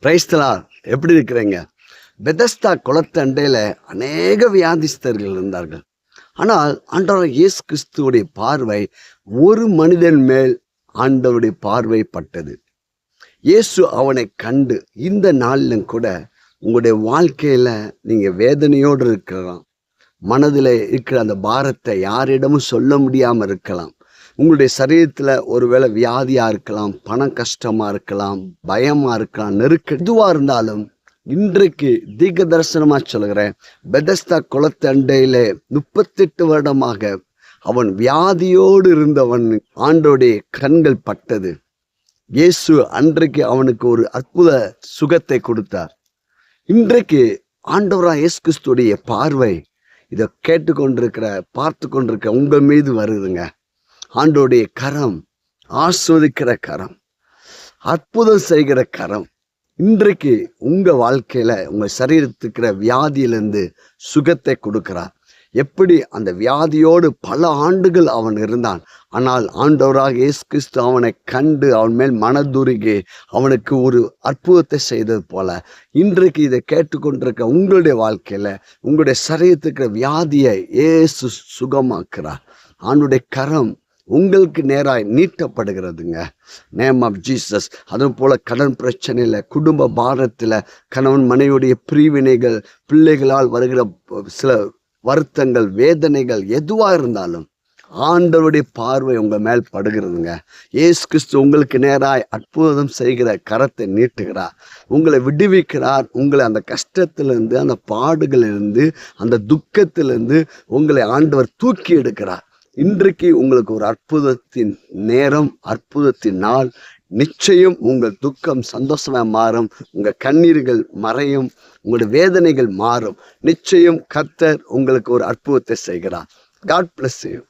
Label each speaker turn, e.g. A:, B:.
A: கிரைஸ்தலார் எப்படி இருக்கிறீங்க? பெதஸ்தா குளத்தண்டையில் அநேக வியாதிஸ்தர்கள் இருந்தார்கள். ஆனால் ஆண்டவர் இயேசு கிறிஸ்துவுடைய பார்வை ஒரு மனிதன் மேல் ஆண்டவருடைய பார்வை பட்டது. இயேசு அவனை கண்டு, இந்த நாளிலும் கூட உங்களுடைய வாழ்க்கையில் நீங்கள் வேதனையோடு இருக்கலாம், மனதில் இருக்கிற அந்த பாரத்தை யாரிடமும் சொல்ல முடியாமல் இருக்கலாம். உங்களுடைய சரீரத்தில் ஒருவேளை வியாதியாக இருக்கலாம், பண கஷ்டமாக இருக்கலாம், பயமாக இருக்கலாம், எதுவாக இருந்தாலும் இன்றைக்கு தீர்க்க தரிசனமாக சொல்கிறேன், பெதஸ்தா குளத்தண்டையிலே 38 வருடமாக அவன் வியாதியோடு இருந்தவன் ஆண்டோடைய கண்கள் பட்டது. இயேசு அன்றைக்கு அவனுக்கு ஒரு அற்புத சுகத்தை கொடுத்தார். இன்றைக்கு ஆண்டவராக இயேசு கிறிஸ்துடைய பார்வை இதை கேட்டுக்கொண்டிருக்கிற பார்த்து கொண்டிருக்கிற உங்கள் மீது வருதுங்க. ஆண்டோடைய கரம், ஆஸ்வதிக்கிற கரம், அற்புதம் செய்கிற கரம் இன்றைக்கு உங்கள் வாழ்க்கையில் உங்கள் சரீரத்துக்கிற வியாதியிலிருந்து சுகத்தை கொடுக்கிறார். எப்படி அந்த வியாதியோடு பல ஆண்டுகள் அவன் இருந்தான், ஆனால் ஆண்டவராக இயேசு கிறிஸ்து அவனை கண்டு அவன் மேல் மனதுருகி அவனுக்கு ஒரு அற்புதத்தை செய்தது போல இன்றைக்கு இதை கேட்டுக்கொண்டிருக்க உங்களுடைய வாழ்க்கையில் உங்களுடைய சரீரத்துக்கிற வியாதியை இயேசு சுகமாக்குறார். ஆண்டுடைய கரம் உங்களுக்கு நேராய் நீட்டப்படுகிறதுங்க. Name of Jesus. அதுவும் போல் கடன் பிரச்சனையில், குடும்ப பாரத்தில், கணவன் மனைவியுடைய பிரிவினைகள், பிள்ளைகளால் வருகிற சில வருத்தங்கள், வேதனைகள் எதுவாக இருந்தாலும் ஆண்டவருடைய பார்வை உங்கள் மேல் படுகிறதுங்க. இயேசு கிறிஸ்து உங்களுக்கு நேராய் அற்புதம் செய்கிற கரத்தை நீட்டுகிறார், உங்களை விடுவிக்கிறார். உங்களை அந்த கஷ்டத்திலிருந்து, அந்த பாடுகளிலிருந்து, அந்த துக்கத்திலிருந்து உங்களை ஆண்டவர் தூக்கி எடுக்கிறார். இன்றைக்கு உங்களுக்கு ஒரு அற்புதத்தின் நேரம், அற்புதத்தின் நாள். நிச்சயம் உங்கள் துக்கம் சந்தோஷமாக மாறும், உங்கள் கண்ணீர்கள் மறையும், உங்களுடைய வேதனைகள் மாறும். நிச்சயம் கர்த்தர் உங்களுக்கு ஒரு அற்புதத்தை செய்கிறார். God bless you.